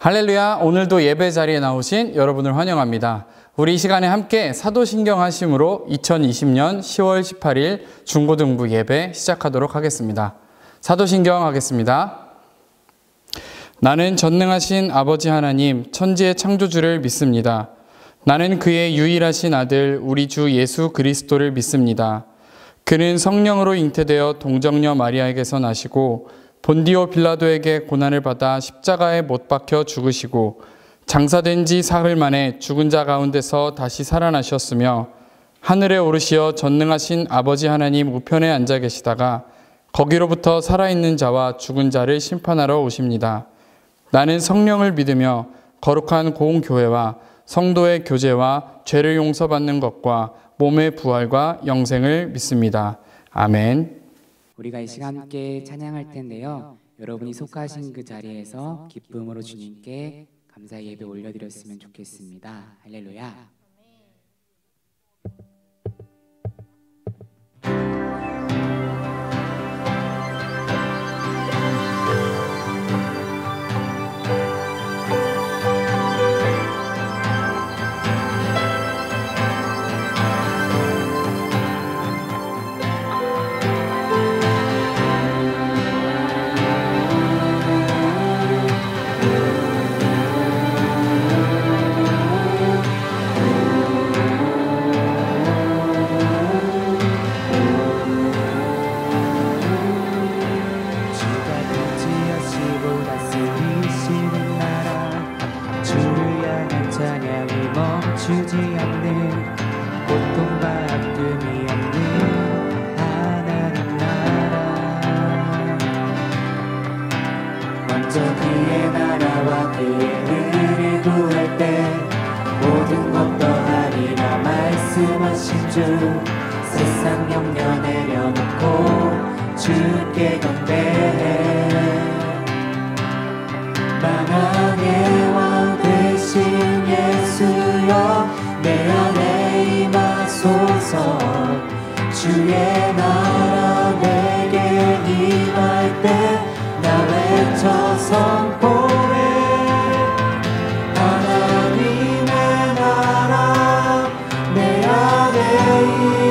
할렐루야. 오늘도 예배 자리에 나오신 여러분을 환영합니다. 우리 이 시간에 함께 사도신경 하심으로 2020년 10월 18일 중고등부 예배 시작하도록 하겠습니다. 사도신경 하겠습니다. 나는 전능하신 아버지 하나님 천지의 창조주를 믿습니다. 나는 그의 유일하신 아들 우리 주 예수 그리스도를 믿습니다. 그는 성령으로 잉태되어 동정녀 마리아에게서 나시고 본디오 빌라도에게 고난을 받아 십자가에 못 박혀 죽으시고 장사된 지 사흘 만에 죽은 자 가운데서 다시 살아나셨으며 하늘에 오르시어 전능하신 아버지 하나님 우편에 앉아 계시다가 거기로부터 살아있는 자와 죽은 자를 심판하러 오십니다. 나는 성령을 믿으며 거룩한 공교회와 성도의 교제와 죄를 용서받는 것과 몸의 부활과 영생을 믿습니다. 아멘. 우리가 이 시간 함께 찬양할 텐데요. 여러분이 속하신 그 자리에서 기쁨으로 주님께 감사의 예배 올려드렸으면 좋겠습니다. 할렐루야. 주지 않는 고통과 아픔이 없는 하나님 나라 먼저 그의 나라와 그의 의를 구할 때 모든 것 더하리라 말씀하신 주 세상 염려 내려놓고 주께 경배해 만왕의 왕 되신 예수여 내 안에 임하소서 주의 나라 내게 임할 때 나 외쳐 선포해 하나님의 나라 내 안에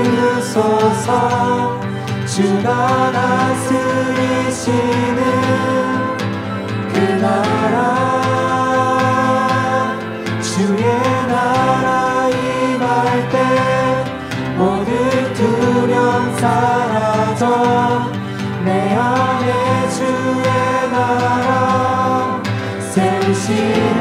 임으소서 주가 다스리시는 그 나라 주의 나라 임할 때 모든 두려움 사라져 내 안에 주의 나라 세우시네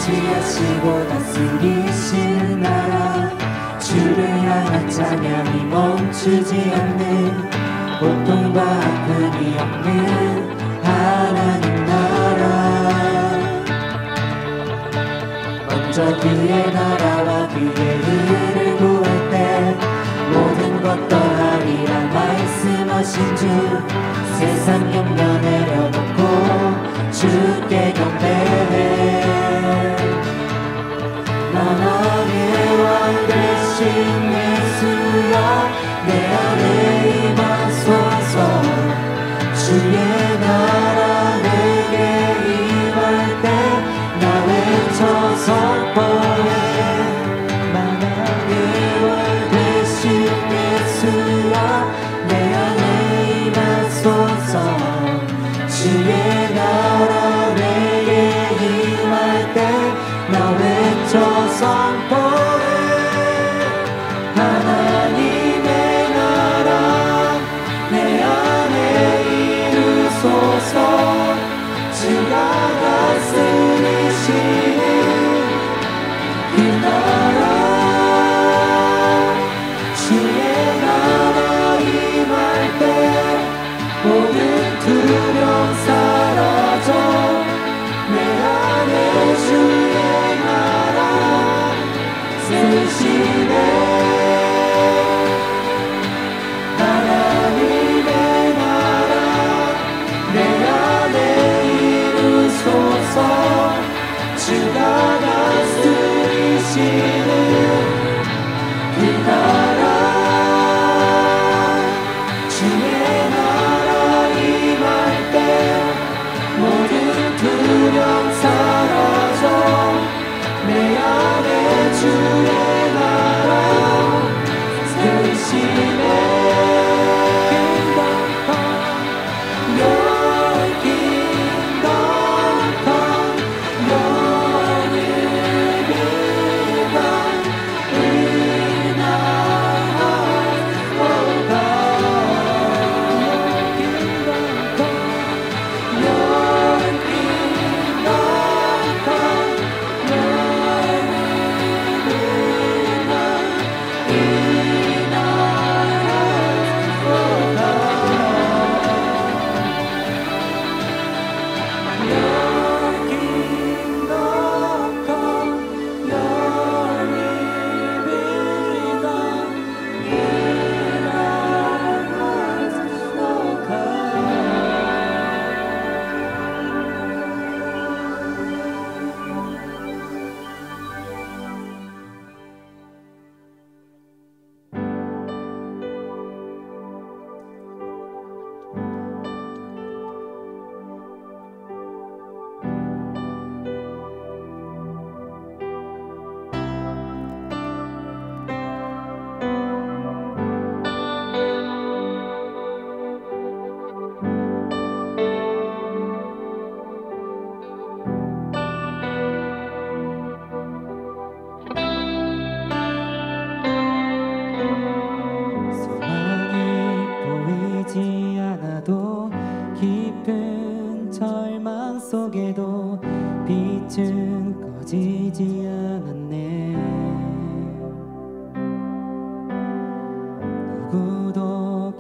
지하시고 다스리시는 나라 주를 향한 찬양이 멈추지 않는 고통과 아픔이 없는 하나님 나라 먼저 그의 나라와 그의 의를 구할 때 모든 것 더하리라 말씀하신 주 세상 염려 내려놓고 주께 경배해 만왕의 왕 되신 예수여 내 안에 임하소서 주의 나라 내게 임할 때 나 외쳐 선포해 만왕의 왕 되신 예수여 내 안에 임하소서 주의 나라 내게 임할 때 나 외쳐 선포해 하나님의 나라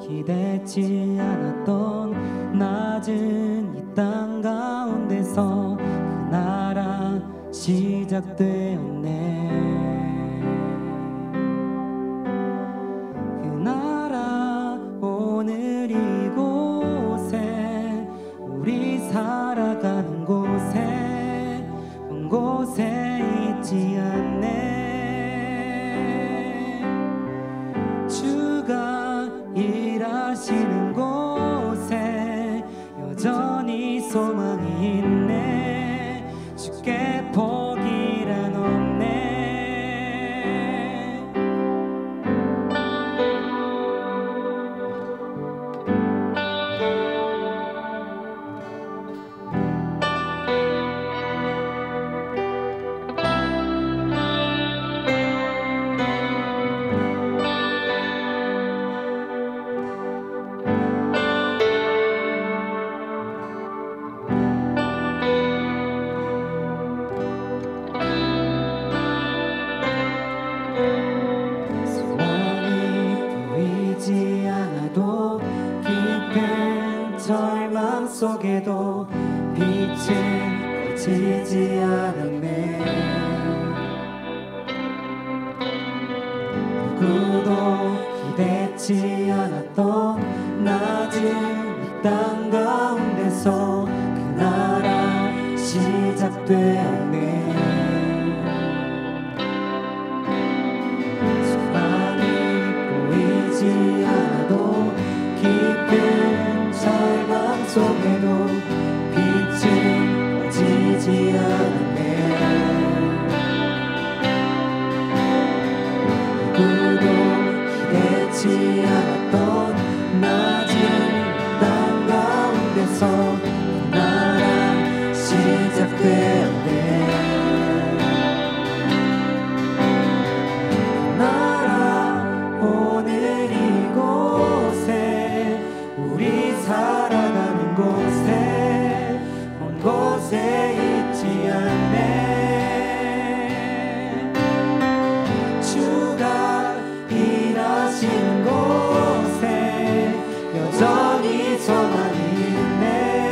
기대치 않았던 낮은 이 땅 가운데서 그 나라 시작되었네. 그 나라 오늘 이곳에 우리 살아가는 곳에 먼 곳에 있지 않네. 주가 일하시는 곳에 여전히 소망이 있네. 주께 포기란 없네. 절망 속에도 빛은 꺼지지 않았네. 누구도 기대치 않았던 낮은 이 땅 가운데서 그 나라 시작되었네. 소망이 보이지 않아도 깊은 절망 속에도 빛은 꺼지지 않았네. 누구도 기대치 않았던 낮은 땅 가운데서 그 나라 시작되었네. 그 나라 오늘 이곳에 우리 살아가는 곳에 먼 곳에 있지 않네. 주가 일하시는 곳에 여전히 소망이 있네.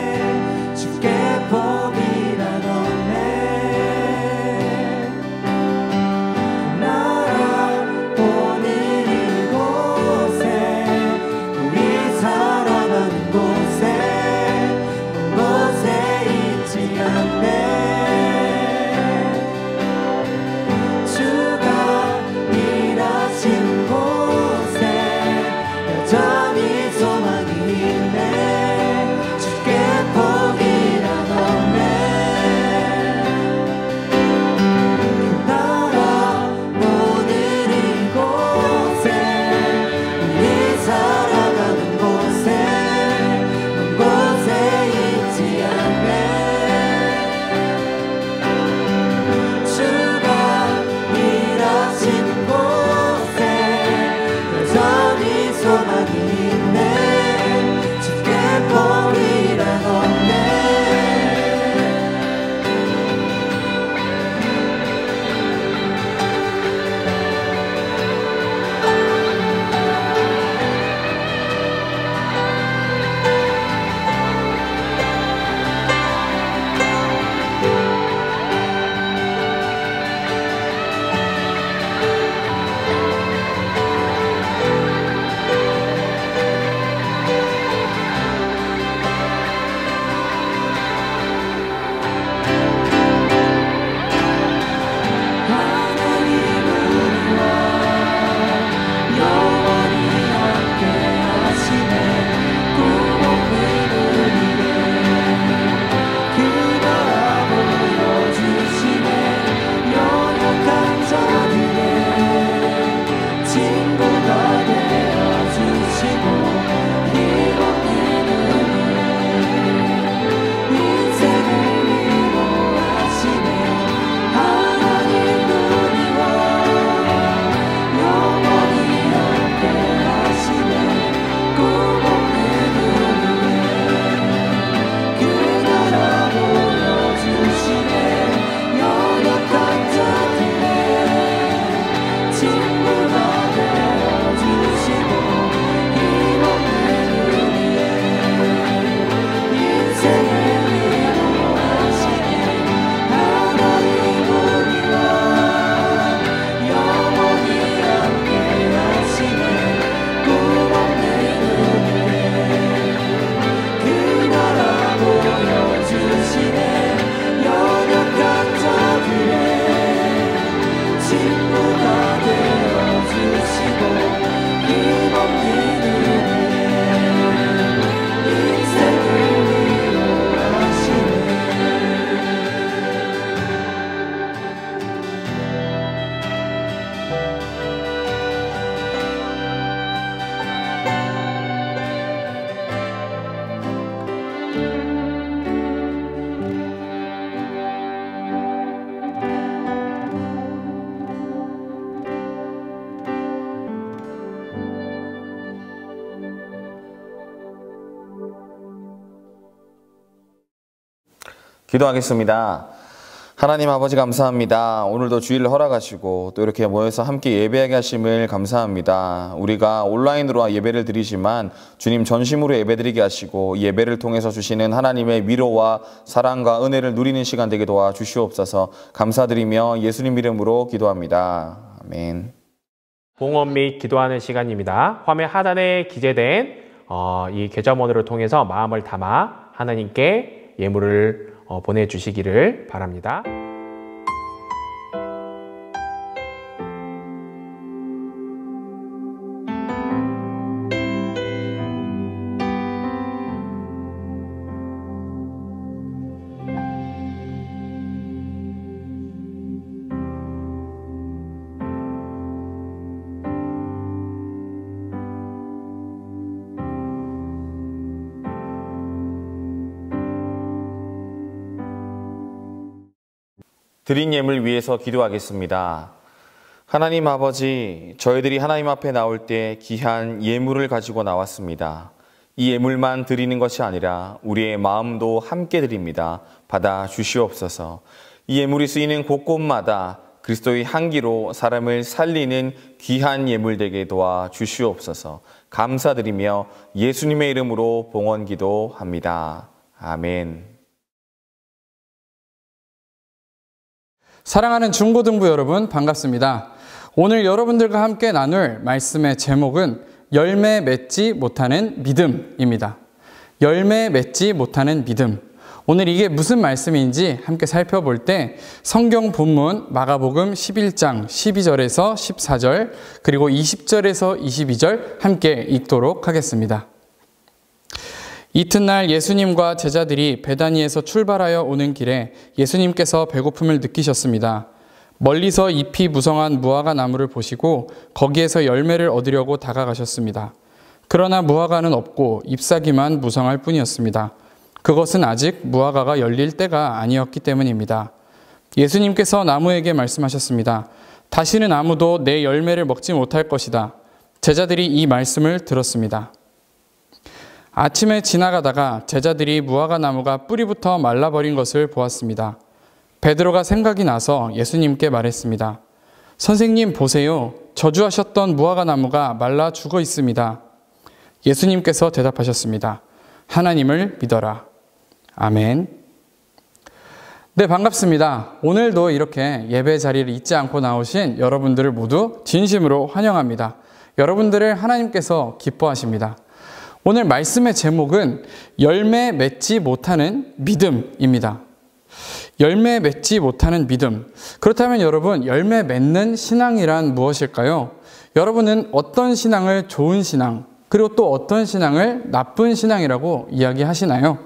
기도하겠습니다. 하나님 아버지 감사합니다. 오늘도 주일을 허락하시고 또 이렇게 모여서 함께 예배하게 하심을 감사합니다. 우리가 온라인으로 예배를 드리지만 주님 전심으로 예배드리게 하시고 이 예배를 통해서 주시는 하나님의 위로와 사랑과 은혜를 누리는 시간 되게 도와 주시옵소서. 감사드리며 예수님 이름으로 기도합니다. 아멘. 봉헌 및 기도하는 시간입니다. 화면 하단에 기재된 이 계좌번호를 통해서 마음을 담아 하나님께 예물을 보내주시기를 바랍니다. 드린 예물 위해서 기도하겠습니다. 하나님 아버지, 저희들이 하나님 앞에 나올 때 귀한 예물을 가지고 나왔습니다. 이 예물만 드리는 것이 아니라 우리의 마음도 함께 드립니다. 받아 주시옵소서. 이 예물이 쓰이는 곳곳마다 그리스도의 향기로 사람을 살리는 귀한 예물 되게 도와 주시옵소서. 감사드리며 예수님의 이름으로 봉헌 기도합니다. 아멘. 사랑하는 중고등부 여러분 반갑습니다. 오늘 여러분들과 함께 나눌 말씀의 제목은 열매 맺지 못하는 믿음입니다. 열매 맺지 못하는 믿음. 오늘 이게 무슨 말씀인지 함께 살펴볼 때 성경 본문 마가복음 11장 12절에서 14절 그리고 20절에서 22절 함께 읽도록 하겠습니다. 이튿날 예수님과 제자들이 베다니에서 출발하여 오는 길에 예수님께서 배고픔을 느끼셨습니다. 멀리서 잎이 무성한 무화과 나무를 보시고 거기에서 열매를 얻으려고 다가가셨습니다. 그러나 무화과는 없고 잎사귀만 무성할 뿐이었습니다. 그것은 아직 무화과가 열릴 때가 아니었기 때문입니다. 예수님께서 나무에게 말씀하셨습니다. 다시는 아무도 내 열매를 먹지 못할 것이다. 제자들이 이 말씀을 들었습니다. 아침에 지나가다가 제자들이 무화과 나무가 뿌리부터 말라버린 것을 보았습니다. 베드로가 생각이 나서 예수님께 말했습니다. 선생님 보세요. 저주하셨던 무화과 나무가 말라 죽어 있습니다. 예수님께서 대답하셨습니다. 하나님을 믿어라. 아멘. 네, 반갑습니다. 오늘도 이렇게 예배 자리를 잊지 않고 나오신 여러분들을 모두 진심으로 환영합니다. 여러분들을 하나님께서 기뻐하십니다. 오늘 말씀의 제목은 열매 맺지 못하는 믿음입니다. 열매 맺지 못하는 믿음. 그렇다면 여러분, 열매 맺는 신앙이란 무엇일까요? 여러분은 어떤 신앙을 좋은 신앙, 그리고 또 어떤 신앙을 나쁜 신앙이라고 이야기하시나요?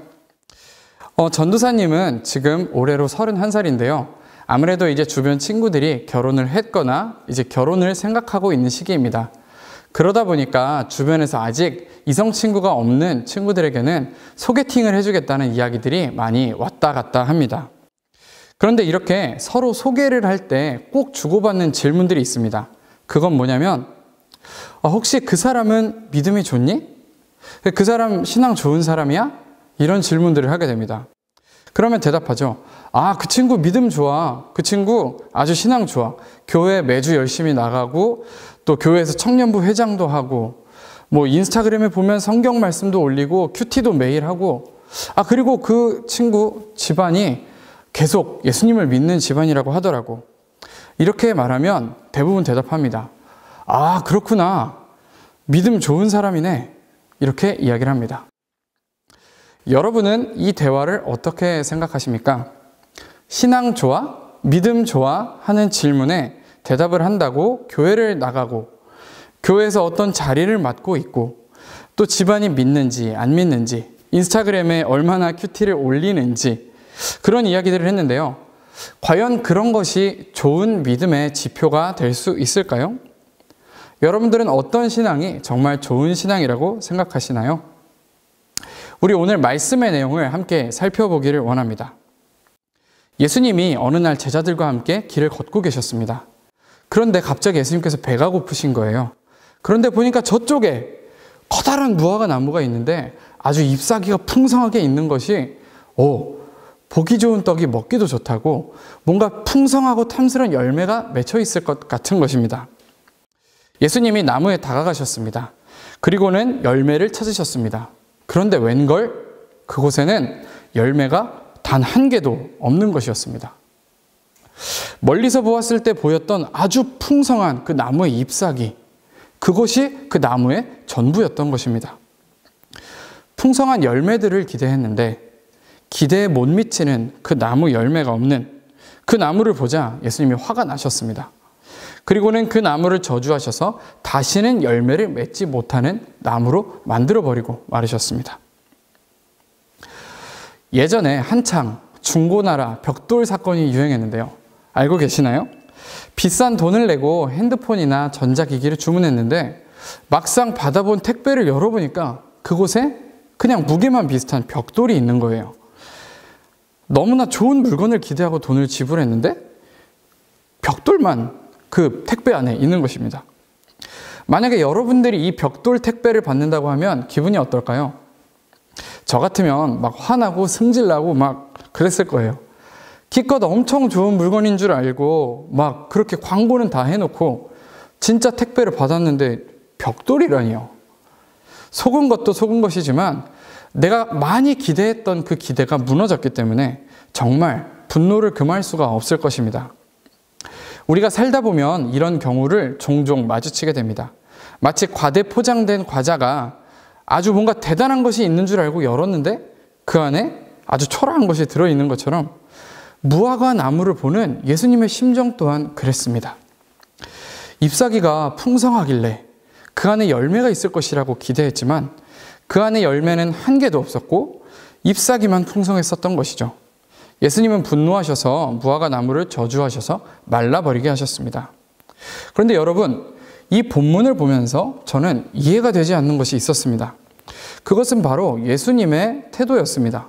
전도사님은 지금 올해로 31살인데요. 아무래도 이제 주변 친구들이 결혼을 했거나 이제 결혼을 생각하고 있는 시기입니다. 그러다 보니까 주변에서 아직 이성 친구가 없는 친구들에게는 소개팅을 해주겠다는 이야기들이 많이 왔다 갔다 합니다. 그런데 이렇게 서로 소개를 할 때 꼭 주고받는 질문들이 있습니다. 그건 뭐냐면, 혹시 그 사람은 믿음이 좋니? 그 사람 신앙 좋은 사람이야? 이런 질문들을 하게 됩니다. 그러면 대답하죠. 그 친구 믿음 좋아. 그 친구 아주 신앙 좋아. 교회 매주 열심히 나가고 또 교회에서 청년부 회장도 하고 뭐 인스타그램에 보면 성경 말씀도 올리고 큐티도 매일 하고 그리고 그 친구 집안이 계속 예수님을 믿는 집안이라고 하더라고. 이렇게 말하면 대부분 대답합니다. 그렇구나. 믿음 좋은 사람이네. 이렇게 이야기를 합니다. 여러분은 이 대화를 어떻게 생각하십니까? 신앙 좋아? 믿음 좋아? 하는 질문에 대답을 한다고 교회를 나가고 교회에서 어떤 자리를 맡고 있고 또 집안이 믿는지 안 믿는지 인스타그램에 얼마나 큐티를 올리는지 그런 이야기들을 했는데요. 과연 그런 것이 좋은 믿음의 지표가 될 수 있을까요? 여러분들은 어떤 신앙이 정말 좋은 신앙이라고 생각하시나요? 우리 오늘 말씀의 내용을 함께 살펴보기를 원합니다. 예수님이 어느 날 제자들과 함께 길을 걷고 계셨습니다. 그런데 갑자기 예수님께서 배가 고프신 거예요. 그런데 보니까 저쪽에 커다란 무화과 나무가 있는데 아주 잎사귀가 풍성하게 있는 것이 보기 좋은 떡이 먹기도 좋다고 뭔가 풍성하고 탐스러운 열매가 맺혀 있을 것 같은 것입니다. 예수님이 나무에 다가가셨습니다. 그리고는 열매를 찾으셨습니다. 그런데 웬걸? 그곳에는 열매가 단 한 개도 없는 것이었습니다. 멀리서 보았을 때 보였던 아주 풍성한 그 나무의 잎사귀, 그것이 그 나무의 전부였던 것입니다. 풍성한 열매들을 기대했는데 기대에 못 미치는 그 나무 열매가 없는 그 나무를 보자 예수님이 화가 나셨습니다. 그리고는 그 나무를 저주하셔서 다시는 열매를 맺지 못하는 나무로 만들어버리고 말으셨습니다. 예전에 한창 중고나라 벽돌 사건이 유행했는데요. 알고 계시나요? 비싼 돈을 내고 핸드폰이나 전자기기를 주문했는데 막상 받아본 택배를 열어보니까 그곳에 그냥 무게만 비슷한 벽돌이 있는 거예요. 너무나 좋은 물건을 기대하고 돈을 지불했는데 벽돌만 그 택배 안에 있는 것입니다. 만약에 여러분들이 이 벽돌 택배를 받는다고 하면 기분이 어떨까요? 저 같으면 막 화나고 승질나고 막 그랬을 거예요. 기껏 엄청 좋은 물건인 줄 알고 막 그렇게 광고는 다 해놓고 진짜 택배를 받았는데 벽돌이라니요. 속은 것도 속은 것이지만 내가 많이 기대했던 그 기대가 무너졌기 때문에 정말 분노를 금할 수가 없을 것입니다. 우리가 살다 보면 이런 경우를 종종 마주치게 됩니다. 마치 과대 포장된 과자가 아주 뭔가 대단한 것이 있는 줄 알고 열었는데 그 안에 아주 초라한 것이 들어있는 것처럼 무화과 나무를 보는 예수님의 심정 또한 그랬습니다. 잎사귀가 풍성하길래 그 안에 열매가 있을 것이라고 기대했지만 그 안에 열매는 한 개도 없었고 잎사귀만 풍성했었던 것이죠. 예수님은 분노하셔서 무화과 나무를 저주하셔서 말라버리게 하셨습니다. 그런데 여러분, 이 본문을 보면서 저는 이해가 되지 않는 것이 있었습니다. 그것은 바로 예수님의 태도였습니다.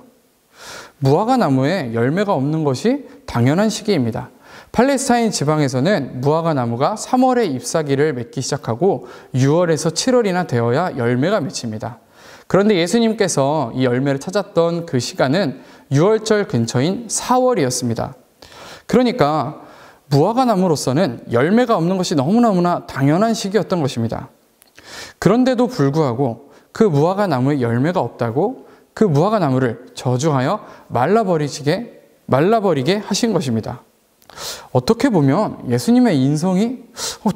무화과 나무에 열매가 없는 것이 당연한 시기입니다. 팔레스타인 지방에서는 무화과 나무가 3월에 잎사귀를 맺기 시작하고 6월에서 7월이나 되어야 열매가 맺힙니다. 그런데 예수님께서 이 열매를 찾았던 그 시간은 6월절 근처인 4월이었습니다. 그러니까 무화과 나무로서는 열매가 없는 것이 너무너무나 당연한 시기였던 것입니다. 그런데도 불구하고 그 무화과 나무에 열매가 없다고 그 무화과 나무를 저주하여 말라버리게 하신 것입니다. 어떻게 보면 예수님의 인성이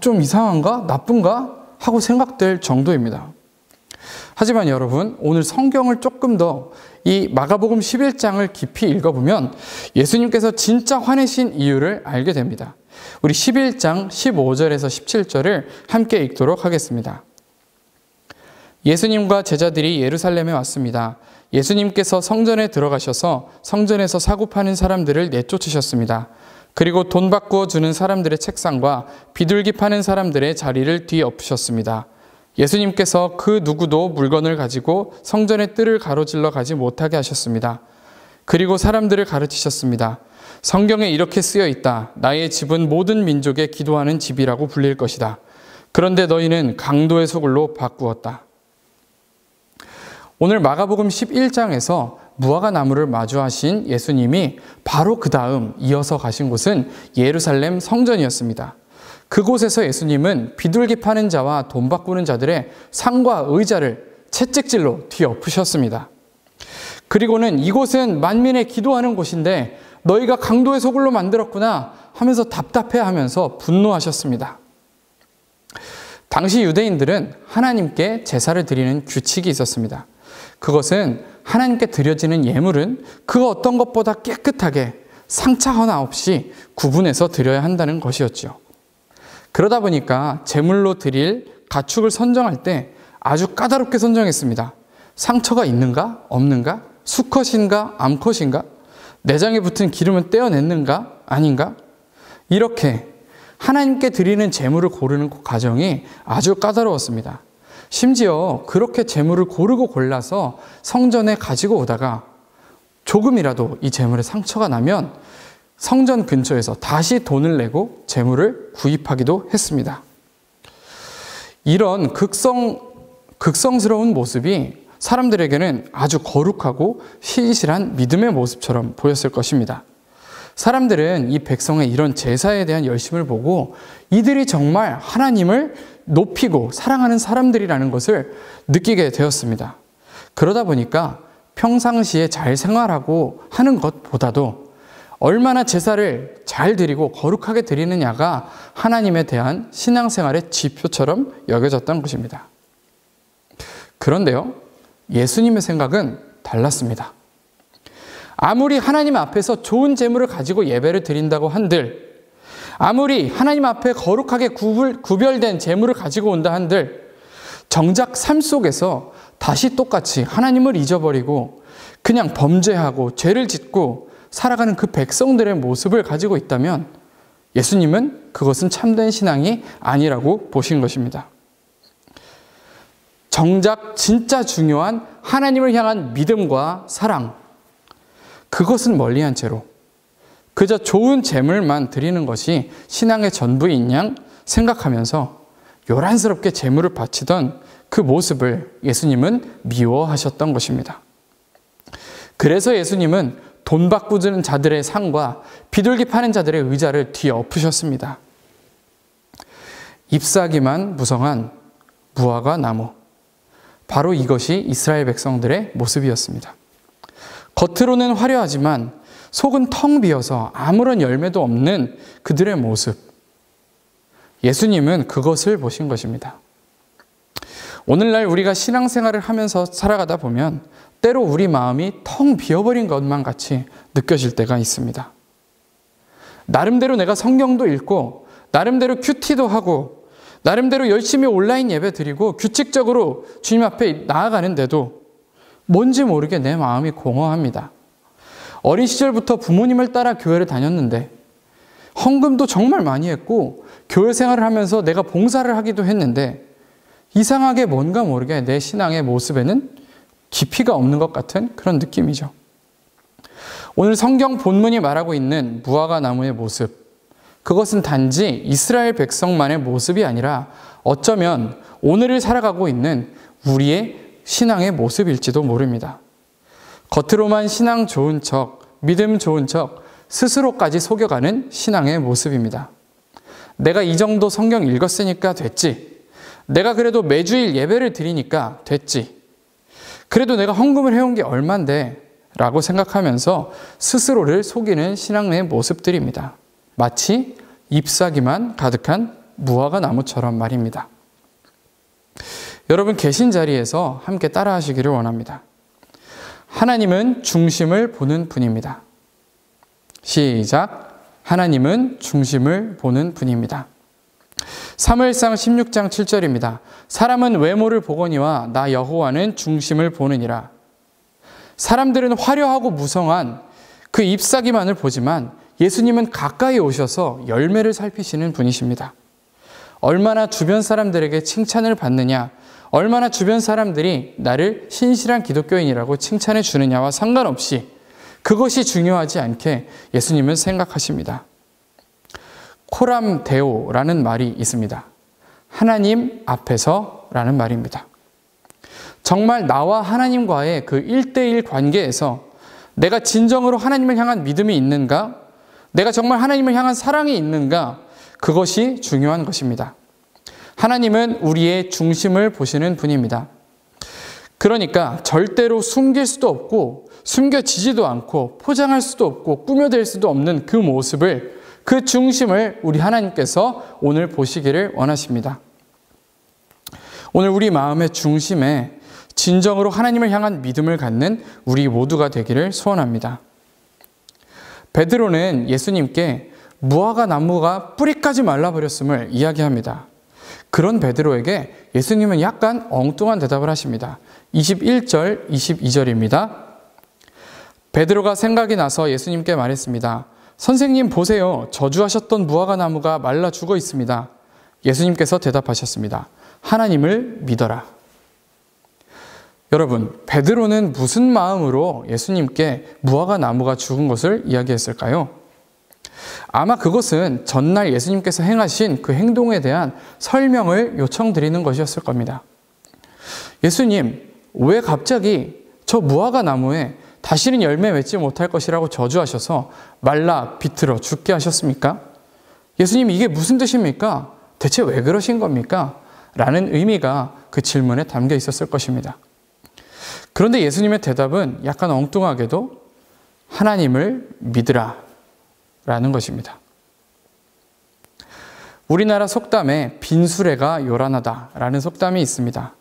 좀 이상한가? 나쁜가? 하고 생각될 정도입니다. 하지만 여러분, 오늘 성경을 조금 더 이 마가복음 11장을 깊이 읽어보면 예수님께서 진짜 화내신 이유를 알게 됩니다. 우리 11장 15절에서 17절을 함께 읽도록 하겠습니다. 예수님과 제자들이 예루살렘에 왔습니다. 예수님께서 성전에 들어가셔서 성전에서 사고 파는 사람들을 내쫓으셨습니다. 그리고 돈 바꾸어 주는 사람들의 책상과 비둘기 파는 사람들의 자리를 뒤엎으셨습니다. 예수님께서 그 누구도 물건을 가지고 성전의 뜰을 가로질러 가지 못하게 하셨습니다. 그리고 사람들을 가르치셨습니다. 성경에 이렇게 쓰여 있다. 나의 집은 모든 민족의 기도하는 집이라고 불릴 것이다. 그런데 너희는 강도의 소굴로 바꾸었다. 오늘 마가복음 11장에서 무화과 나무를 마주하신 예수님이 바로 그 다음 이어서 가신 곳은 예루살렘 성전이었습니다. 그곳에서 예수님은 비둘기 파는 자와 돈 바꾸는 자들의 상과 의자를 채찍질로 뒤엎으셨습니다. 그리고는 이곳은 만민의 기도하는 곳인데 너희가 강도의 소굴로 만들었구나 하면서 답답해하면서 분노하셨습니다. 당시 유대인들은 하나님께 제사를 드리는 규칙이 있었습니다. 그것은 하나님께 드려지는 예물은 그 어떤 것보다 깨끗하게 상처 하나 없이 구분해서 드려야 한다는 것이었죠. 그러다 보니까 제물로 드릴 가축을 선정할 때 아주 까다롭게 선정했습니다. 상처가 있는가 없는가, 수컷인가 암컷인가, 내장에 붙은 기름은 떼어냈는가 아닌가, 이렇게 하나님께 드리는 제물을 고르는 과정이 아주 까다로웠습니다. 심지어 그렇게 제물을 고르고 골라서 성전에 가지고 오다가 조금이라도 이 제물에 상처가 나면 성전 근처에서 다시 돈을 내고 제물을 구입하기도 했습니다. 이런 극성스러운 모습이 사람들에게는 아주 거룩하고 신실한 믿음의 모습처럼 보였을 것입니다. 사람들은 이 백성의 이런 제사에 대한 열심을 보고 이들이 정말 하나님을 높이고 사랑하는 사람들이라는 것을 느끼게 되었습니다. 그러다 보니까 평상시에 잘 생활하고 하는 것보다도 얼마나 제사를 잘 드리고 거룩하게 드리느냐가 하나님에 대한 신앙생활의 지표처럼 여겨졌던 것입니다. 그런데요, 예수님의 생각은 달랐습니다. 아무리 하나님 앞에서 좋은 재물을 가지고 예배를 드린다고 한들, 아무리 하나님 앞에 거룩하게 구별된 재물을 가지고 온다 한들, 정작 삶 속에서 다시 똑같이 하나님을 잊어버리고 그냥 범죄하고 죄를 짓고 살아가는 그 백성들의 모습을 가지고 있다면 예수님은 그것은 참된 신앙이 아니라고 보신 것입니다. 정작 진짜 중요한 하나님을 향한 믿음과 사랑, 그것은 멀리한 채로 그저 좋은 재물만 드리는 것이 신앙의 전부인 양 생각하면서 요란스럽게 재물을 바치던 그 모습을 예수님은 미워하셨던 것입니다. 그래서 예수님은 돈 바꾸는 자들의 상과 비둘기 파는 자들의 의자를 뒤엎으셨습니다. 잎사귀만 무성한 무화과 나무, 바로 이것이 이스라엘 백성들의 모습이었습니다. 겉으로는 화려하지만 속은 텅 비어서 아무런 열매도 없는 그들의 모습, 예수님은 그것을 보신 것입니다. 오늘날 우리가 신앙생활을 하면서 살아가다 보면 때로 우리 마음이 텅 비어버린 것만 같이 느껴질 때가 있습니다. 나름대로 내가 성경도 읽고 나름대로 큐티도 하고 나름대로 열심히 온라인 예배 드리고 규칙적으로 주님 앞에 나아가는데도 뭔지 모르게 내 마음이 공허합니다. 어린 시절부터 부모님을 따라 교회를 다녔는데 헌금도 정말 많이 했고 교회 생활을 하면서 내가 봉사를 하기도 했는데 이상하게 뭔가 모르게 내 신앙의 모습에는 깊이가 없는 것 같은 그런 느낌이죠. 오늘 성경 본문이 말하고 있는 무화과 나무의 모습, 그것은 단지 이스라엘 백성만의 모습이 아니라 어쩌면 오늘을 살아가고 있는 우리의 신앙의 모습일지도 모릅니다. 겉으로만 신앙 좋은 척, 믿음 좋은 척, 스스로까지 속여가는 신앙의 모습입니다. 내가 이 정도 성경 읽었으니까 됐지. 내가 그래도 매주일 예배를 드리니까 됐지. 그래도 내가 헌금을 해온 게 얼만데 라고 생각하면서 스스로를 속이는 신앙의 모습들입니다. 마치 잎사귀만 가득한 무화과 나무처럼 말입니다. 여러분 계신 자리에서 함께 따라 하시기를 원합니다. 하나님은 중심을 보는 분입니다. 시작. 하나님은 중심을 보는 분입니다. 사무엘상 16장 7절입니다. 사람은 외모를 보거니와 나 여호와는 중심을 보느니라. 사람들은 화려하고 무성한 그 잎사귀만을 보지만 예수님은 가까이 오셔서 열매를 살피시는 분이십니다. 얼마나 주변 사람들에게 칭찬을 받느냐, 얼마나 주변 사람들이 나를 신실한 기독교인이라고 칭찬해 주느냐와 상관없이 그것이 중요하지 않게 예수님은 생각하십니다. 코람데오라는 말이 있습니다. 하나님 앞에서라는 말입니다. 정말 나와 하나님과의 그 1대1 관계에서 내가 진정으로 하나님을 향한 믿음이 있는가? 내가 정말 하나님을 향한 사랑이 있는가? 그것이 중요한 것입니다. 하나님은 우리의 중심을 보시는 분입니다. 그러니까 절대로 숨길 수도 없고 숨겨지지도 않고 포장할 수도 없고 꾸며댈 수도 없는 그 모습을, 그 중심을 우리 하나님께서 오늘 보시기를 원하십니다. 오늘 우리 마음의 중심에 진정으로 하나님을 향한 믿음을 갖는 우리 모두가 되기를 소원합니다. 베드로는 예수님께 무화과 나무가 뿌리까지 말라버렸음을 이야기합니다. 그런 베드로에게 예수님은 약간 엉뚱한 대답을 하십니다. 21절, 22절입니다. 베드로가 생각이 나서 예수님께 말했습니다. 선생님 보세요. 저주하셨던 무화과 나무가 말라 죽어 있습니다. 예수님께서 대답하셨습니다. 하나님을 믿어라. 여러분, 베드로는 무슨 마음으로 예수님께 무화과 나무가 죽은 것을 이야기했을까요? 아마 그것은 전날 예수님께서 행하신 그 행동에 대한 설명을 요청드리는 것이었을 겁니다. 예수님, 왜 갑자기 저 무화과 나무에 다시는 열매 맺지 못할 것이라고 저주하셔서 말라 비틀어 죽게 하셨습니까? 예수님, 이게 무슨 뜻입니까? 대체 왜 그러신 겁니까? 라는 의미가 그 질문에 담겨 있었을 것입니다. 그런데 예수님의 대답은 약간 엉뚱하게도 하나님을 믿으라 라는 것입니다. 우리나라 속담에 빈수레가 요란하다 라는 속담이 있습니다.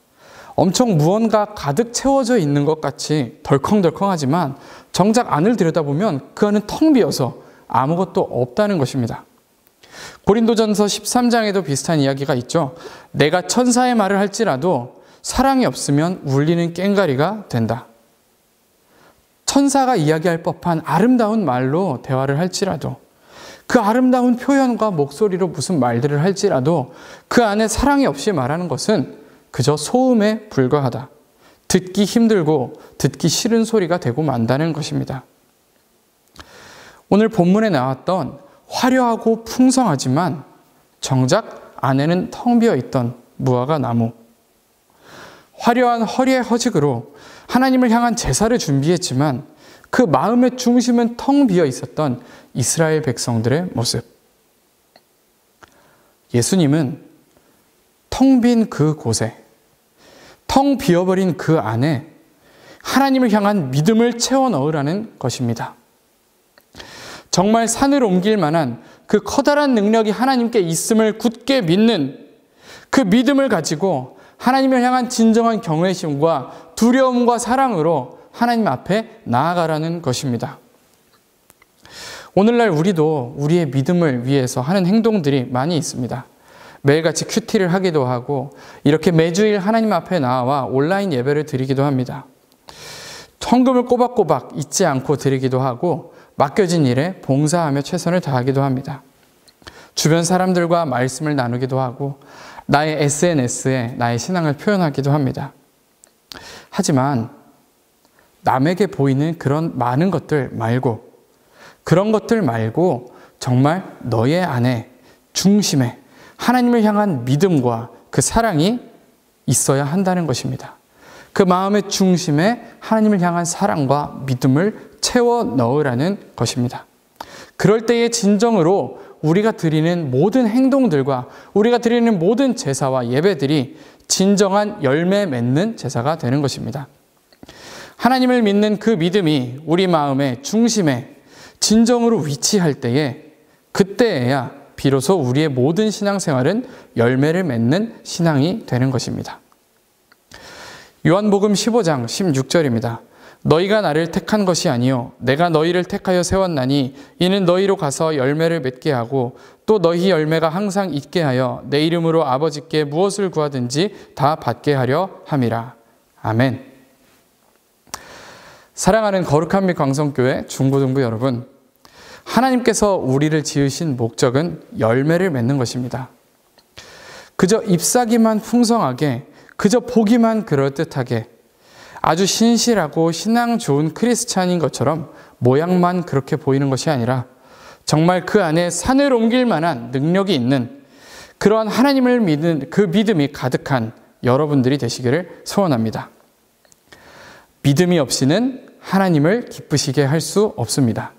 엄청 무언가 가득 채워져 있는 것 같이 덜컹덜컹하지만 정작 안을 들여다보면 그 안은 텅 비어서 아무것도 없다는 것입니다. 고린도전서 13장에도 비슷한 이야기가 있죠. 내가 천사의 말을 할지라도 사랑이 없으면 울리는 꽹과리가 된다. 천사가 이야기할 법한 아름다운 말로 대화를 할지라도, 그 아름다운 표현과 목소리로 무슨 말들을 할지라도 그 안에 사랑이 없이 말하는 것은 그저 소음에 불과하다. 듣기 힘들고 듣기 싫은 소리가 되고 만다는 것입니다. 오늘 본문에 나왔던 화려하고 풍성하지만 정작 안에는 텅 비어 있던 무화과 나무. 화려한 허리의 허직으로 하나님을 향한 제사를 준비했지만 그 마음의 중심은 텅 비어 있었던 이스라엘 백성들의 모습. 예수님은 텅 빈 그 곳에, 텅 비어버린 그 안에 하나님을 향한 믿음을 채워 넣으라는 것입니다. 정말 산을 옮길 만한 그 커다란 능력이 하나님께 있음을 굳게 믿는 그 믿음을 가지고 하나님을 향한 진정한 경외심과 두려움과 사랑으로 하나님 앞에 나아가라는 것입니다. 오늘날 우리도 우리의 믿음을 위해서 하는 행동들이 많이 있습니다. 매일같이 큐티를 하기도 하고 이렇게 매주일 하나님 앞에 나와 온라인 예배를 드리기도 합니다. 헌금을 꼬박꼬박 잊지 않고 드리기도 하고 맡겨진 일에 봉사하며 최선을 다하기도 합니다. 주변 사람들과 말씀을 나누기도 하고 나의 SNS에 나의 신앙을 표현하기도 합니다. 하지만 남에게 보이는 그런 많은 것들 말고, 그런 것들 말고 정말 너의 안에 중심에 하나님을 향한 믿음과 그 사랑이 있어야 한다는 것입니다. 그 마음의 중심에 하나님을 향한 사랑과 믿음을 채워 넣으라는 것입니다. 그럴 때의 진정으로 우리가 드리는 모든 행동들과 우리가 드리는 모든 제사와 예배들이 진정한 열매 맺는 제사가 되는 것입니다. 하나님을 믿는 그 믿음이 우리 마음의 중심에 진정으로 위치할 때에, 그때에야 비로소 우리의 모든 신앙생활은 열매를 맺는 신앙이 되는 것입니다. 요한복음 15장 16절입니다. 너희가 나를 택한 것이 아니요 내가 너희를 택하여 세웠나니 이는 너희로 가서 열매를 맺게 하고 또 너희 열매가 항상 있게 하여 내 이름으로 아버지께 무엇을 구하든지 다 받게 하려 함이라. 아멘. 사랑하는 거룩한 빛 광성교회 중고등부 여러분, 하나님께서 우리를 지으신 목적은 열매를 맺는 것입니다. 그저 잎사귀만 풍성하게, 그저 보기만 그럴듯하게, 아주 신실하고 신앙 좋은 크리스찬인 것처럼 모양만 그렇게 보이는 것이 아니라 정말 그 안에 산을 옮길 만한 능력이 있는 그러한 하나님을 믿는 그 믿음이 가득한 여러분들이 되시기를 소원합니다. 믿음이 없이는 하나님을 기쁘시게 할 수 없습니다.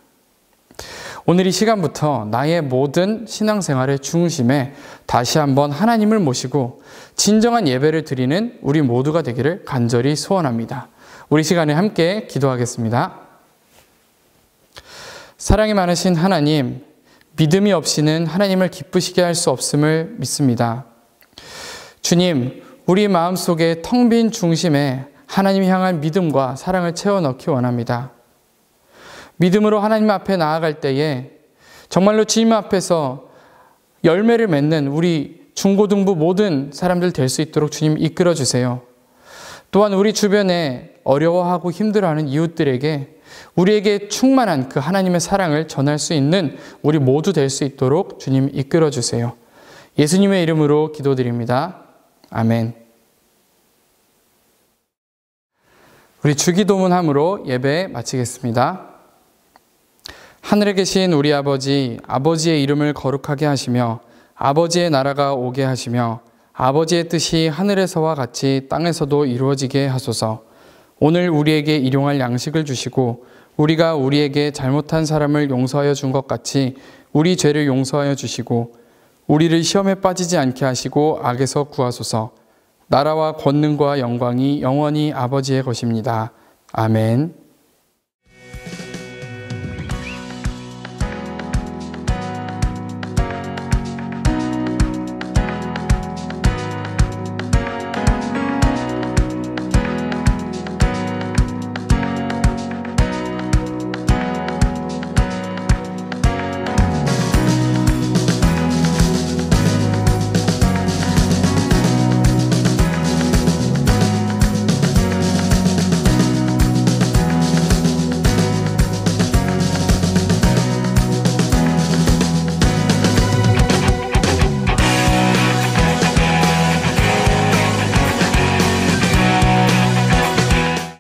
오늘 이 시간부터 나의 모든 신앙생활의 중심에 다시 한번 하나님을 모시고 진정한 예배를 드리는 우리 모두가 되기를 간절히 소원합니다. 우리 시간에 함께 기도하겠습니다. 사랑이 많으신 하나님, 믿음이 없이는 하나님을 기쁘시게 할 수 없음을 믿습니다. 주님, 우리 마음속에 텅 빈 중심에 하나님 향한 믿음과 사랑을 채워 넣기 원합니다. 믿음으로 하나님 앞에 나아갈 때에 정말로 주님 앞에서 열매를 맺는 우리 중고등부 모든 사람들 될 수 있도록 주님 이끌어 주세요. 또한 우리 주변에 어려워하고 힘들어하는 이웃들에게 우리에게 충만한 그 하나님의 사랑을 전할 수 있는 우리 모두 될 수 있도록 주님 이끌어 주세요. 예수님의 이름으로 기도드립니다. 아멘. 우리 주기도문함으로 예배 마치겠습니다. 하늘에 계신 우리 아버지, 아버지의 이름을 거룩하게 하시며 아버지의 나라가 오게 하시며 아버지의 뜻이 하늘에서와 같이 땅에서도 이루어지게 하소서. 오늘 우리에게 일용할 양식을 주시고 우리가 우리에게 잘못한 사람을 용서하여 준 것 같이 우리 죄를 용서하여 주시고 우리를 시험에 빠지지 않게 하시고 악에서 구하소서. 나라와 권능과 영광이 영원히 아버지의 것입니다. 아멘.